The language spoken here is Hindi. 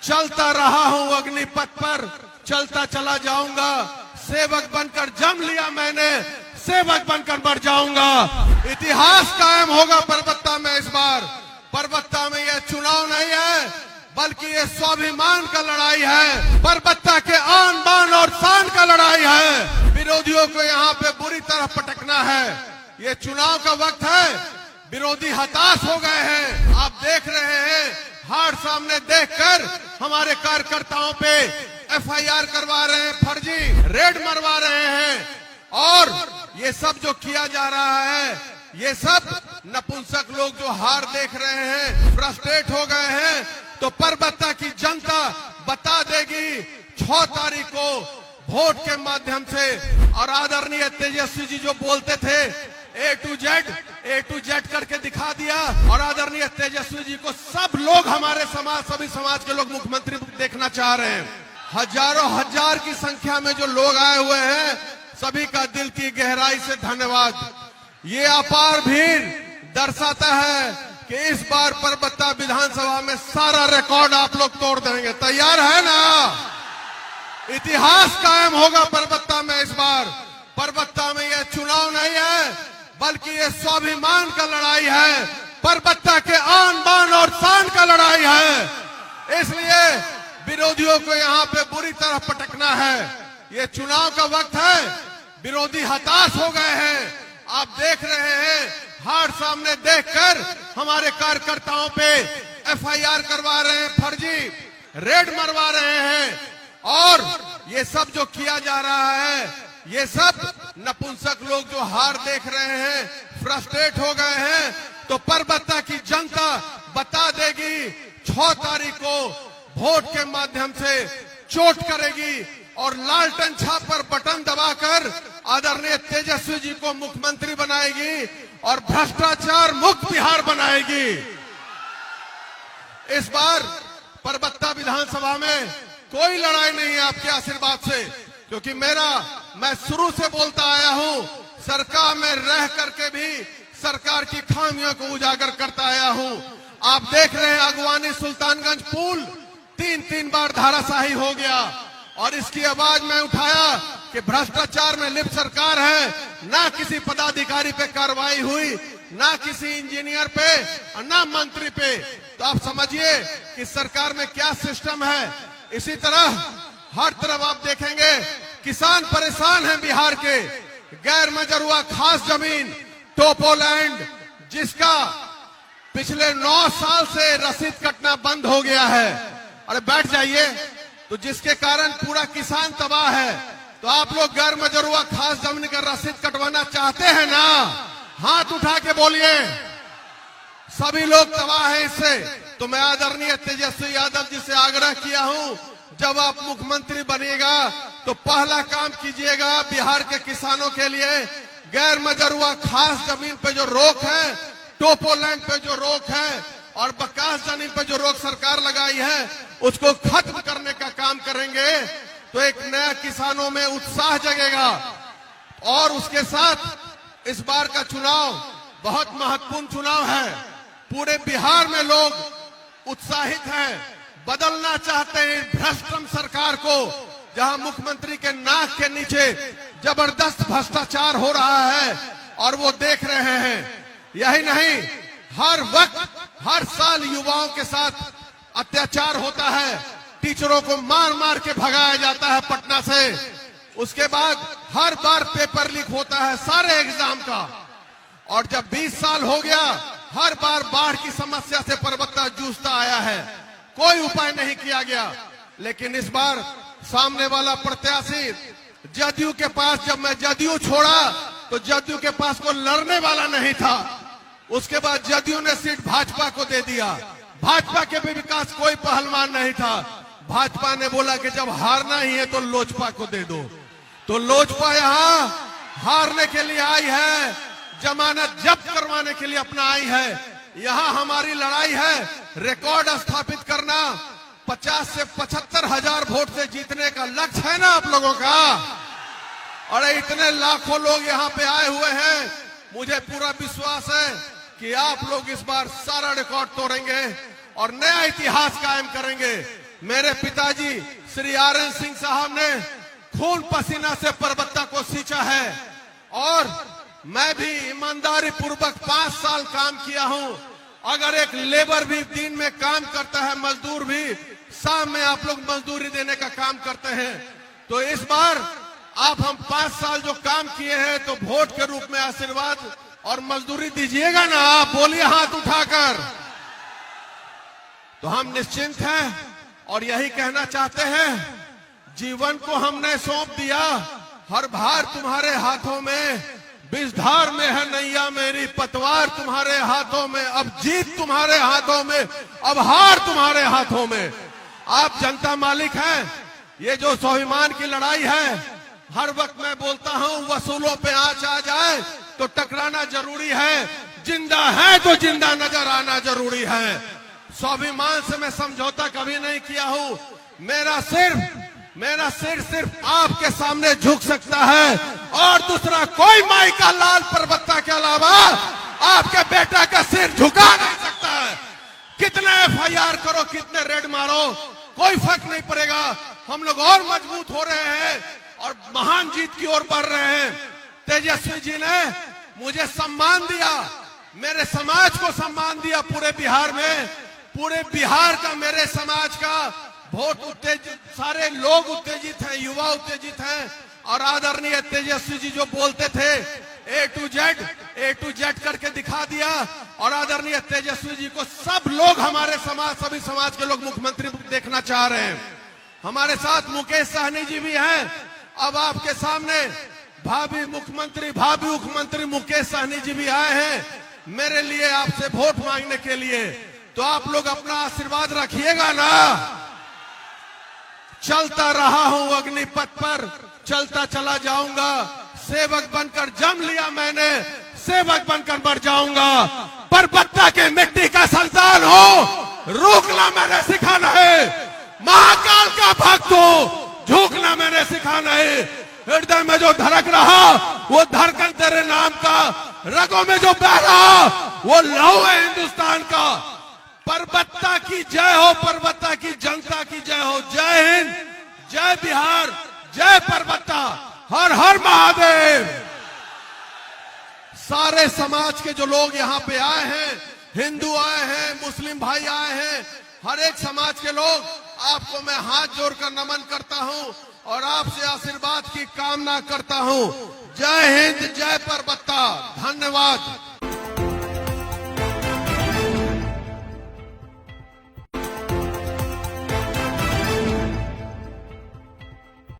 चलता रहा हूं अग्निपथ पर, चलता चला जाऊंगा। सेवक बनकर जम लिया मैंने, सेवक बनकर मर जाऊंगा। इतिहास कायम होगा परबत्ता में इस बार। परबत्ता में यह चुनाव नहीं है, बल्कि ये स्वाभिमान का लड़ाई है। परबत्ता के आन बान और शान का लड़ाई है। विरोधियों को यहाँ पे बुरी तरह पटकना है। ये चुनाव का वक्त है, विरोधी हताश हो गए हैं। आप देख रहे हैं, हार सामने देखकर हमारे कार्यकर्ताओं पे एफआईआर करवा रहे हैं, फर्जी रेड मरवा रहे हैं। और ये सब जो किया जा रहा है, ये सब नपुंसक लोग जो हार देख रहे हैं, फ्रस्ट्रेट हो गए हैं, तो परबत्ता की जनता बता देगी 6 तारीख को वोट के माध्यम से। और आदरणीय तेजस्वी जी जो बोलते थे ए टू जेड करके दिखा दिया। और आदरणीय तेजस्वी जी को सब लोग, हमारे समाज, सभी समाज के लोग मुख्यमंत्री देखना चाह रहे हैं। हजारों हजार की संख्या में जो लोग आए हुए हैं, सभी का दिल की गहराई से धन्यवाद। ये अपार भीड़ दर्शाता है कि इस बार परबत्ता विधानसभा में सारा रिकॉर्ड आप लोग तोड़ देंगे। तैयार है ना? इतिहास कायम होगा परबत्ता में इस बार। परबत्ता में यह चुनाव नहीं है, बल्कि ये स्वाभिमान का लड़ाई है। परबत्ता के आन बान और शान का लड़ाई है। इसलिए विरोधियों को यहाँ पे बुरी तरह पटकना है। ये चुनाव का वक्त है, विरोधी हताश हो गए हैं। आप देख रहे हैं, हार सामने देखकर हमारे कार्यकर्ताओं पे एफआईआर करवा रहे हैं, फर्जी रेड मरवा रहे हैं। और ये सब जो किया जा रहा है, ये सब नपुंसक लोग जो हार देख रहे हैं, फ्रस्ट्रेट हो गए हैं, तो परबत्ता की जनता बता देगी 6 तारीख को वोट के माध्यम से चोट करेगी और लालटेन छाप पर बटन दबाकर आदरणीय तेजस्वी जी को मुख्यमंत्री बनाएगी और भ्रष्टाचार मुक्त बिहार बनाएगी। इस बार परबत्ता विधानसभा में कोई लड़ाई नहीं है आपके आशीर्वाद से, क्योंकि मैं शुरू से बोलता आया हूं, सरकार में रह करके भी सरकार की खामियों को उजागर करता आया हूं। आप देख रहे हैं, अगवानी सुल्तानगंज पुल 3 बार धाराशाही हो गया और इसकी आवाज मैं उठाया कि भ्रष्टाचार में लिप्त सरकार है। ना किसी पदाधिकारी पे कार्रवाई हुई, ना किसी इंजीनियर पे और ना मंत्री पे। तो आप समझिए कि सरकार में क्या सिस्टम है। इसी तरह हर तरफ आप देखेंगे, किसान परेशान हैं बिहार के। गैर मजरूआ खास जमीन टोपोलैंड, जिसका पिछले 9 साल से रसीद कटना बंद हो गया है। अरे बैठ जाइए। तो जिसके कारण पूरा किसान तबाह है। तो आप लोग गैर मजरूआ खास जमीन का रसीद कटवाना चाहते हैं ना? हाथ उठा के बोलिए। सभी लोग तबाह हैं इससे। तो मैं आदरणीय तेजस्वी यादव जी से आग्रह किया हूं, जब आप मुख्यमंत्री बनिएगा तो पहला काम कीजिएगा बिहार के किसानों के लिए गैर मजरूआ खास जमीन पे जो रोक है, टोपोलैंड पे जो रोक है और बकास जमीन पे जो रोक सरकार लगाई है, उसको खत्म करने का काम करेंगे तो एक नया किसानों में उत्साह जगेगा। और उसके साथ इस बार का चुनाव बहुत महत्वपूर्ण चुनाव है। पूरे बिहार में लोग उत्साहित हैं, बदलना चाहते हैं भ्रष्टम सरकार को, जहां मुख्यमंत्री के नाक के नीचे जबरदस्त भ्रष्टाचार हो रहा है और वो देख रहे हैं। यही नहीं, हर वक्त हर साल युवाओं के साथ अत्याचार होता है। टीचरों को मार मार के भगाया जाता है पटना से। उसके बाद हर बार पेपर लीक होता है सारे एग्जाम का। और जब 20 साल हो गया, हर बार बाढ़ की समस्या से परबत्ता जूझता आया है, कोई उपाय नहीं किया गया। लेकिन इस बार सामने वाला प्रत्याशी जदयू के पास, जब मैं जदयू छोड़ा तो जदयू के पास कोई लड़ने वाला नहीं था। उसके बाद जदयू ने सीट भाजपा को दे दिया। भाजपा के भी विकास कोई पहलवान नहीं था। भाजपा ने बोला कि जब हारना ही है तो लोजपा को दे दो। तो लोजपा यहाँ हारने के लिए आई है, जमानत जब्त करवाने के लिए अपना आई है। यहाँ हमारी लड़ाई है रिकॉर्ड स्थापित करना। 50 से 75 हजार वोट से जीतने का लक्ष्य है ना आप लोगों का। और इतने लाखों लोग यहाँ पे आए हुए हैं, मुझे पूरा विश्वास है कि आप लोग इस बार सारा रिकॉर्ड तोड़ेंगे और नया इतिहास कायम करेंगे। मेरे पिताजी श्री आरएन सिंह साहब ने खून पसीना से परबत्ता को सींचा है और मैं भी ईमानदारी पूर्वक 5 साल काम किया हूं। अगर एक लेबर भी दिन में काम करता है, मजदूर भी शाम में आप लोग मजदूरी देने का काम करते हैं, तो इस बार आप हम 5 साल जो काम किए हैं तो वोट के रूप में आशीर्वाद और मजदूरी दीजिएगा ना। आप बोलिए हाथ उठाकर। तो हम निश्चिंत हैं और यही कहना चाहते हैं, जीवन को हमने सौंप दिया, हर भार तुम्हारे हाथों में, विषधार में है नैया मेरी, पतवार तुम्हारे हाथों में, अब जीत तुम्हारे हाथों में, अब हार तुम्हारे हाथों में। आप जनता मालिक हैं। ये जो स्वाभिमान की लड़ाई है, हर वक्त मैं बोलता हूं, वसूलों पे आंच आ जाए तो टकराना जरूरी है, जिंदा है तो जिंदा नजर आना जरूरी है। स्वाभिमान से मैं समझौता कभी नहीं किया हूं। मेरा सिर सिर्फ आपके सामने झुक सकता है और दूसरा कोई माई का लाल परबत्ता के अलावा आपके बेटा का सिर झुका नहीं सकता है। कितने एफआईआर करो, कितने रेड मारो, कोई फर्क नहीं पड़ेगा। हम लोग और मजबूत हो रहे हैं और महान जीत की ओर बढ़ रहे हैं। तेजस्वी जी ने मुझे सम्मान दिया, मेरे समाज को सम्मान दिया। पूरे बिहार में, पूरे बिहार का, मेरे समाज का बहुत उत्तेजित, सारे लोग उत्तेजित हैं, युवा उत्तेजित हैं। और आदरणीय तेजस्वी जी जो बोलते थे ए टू जेड करके दिखा दिया। और आदरणीय तेजस्वी जी को सब लोग, हमारे समाज, सभी समाज के लोग मुख्यमंत्री देखना चाह रहे हैं। हमारे साथ मुकेश सहनी जी भी हैं। अब आपके सामने भावी मुख्यमंत्री मुकेश सहनी जी भी आए हैं मेरे लिए आपसे वोट मांगने के लिए। तो आप लोग अपना आशीर्वाद रखिएगा ना। चलता रहा हूं अग्निपथ पर, चलता चला जाऊंगा। सेवक बनकर जम लिया मैंने, सेवक बनकर मर जाऊंगा। परबत्ता के मिट्टी का संतान हो, रोकना मैंने सिखा नहीं। महाकाल का भक्त हो, झुकना मैंने सिखा नहीं। हृदय में जो धड़क रहा वो धड़कन तेरे नाम का, रगों में जो बह रहा वो लहू है हिंदुस्तान का। परबत्ता की जय हो, परबत्ता की जनता की जय हो। जय हिंद, जय बिहार, जय परबत्ता, हर हर महादेव। सारे समाज के जो लोग यहाँ पे आए हैं, हिंदू आए हैं, मुस्लिम भाई आए हैं, हर एक समाज के लोग, आपको मैं हाथ जोड़कर नमन करता हूँ और आपसे आशीर्वाद की कामना करता हूँ। जय हिंद, जय परबत्ता। धन्यवाद।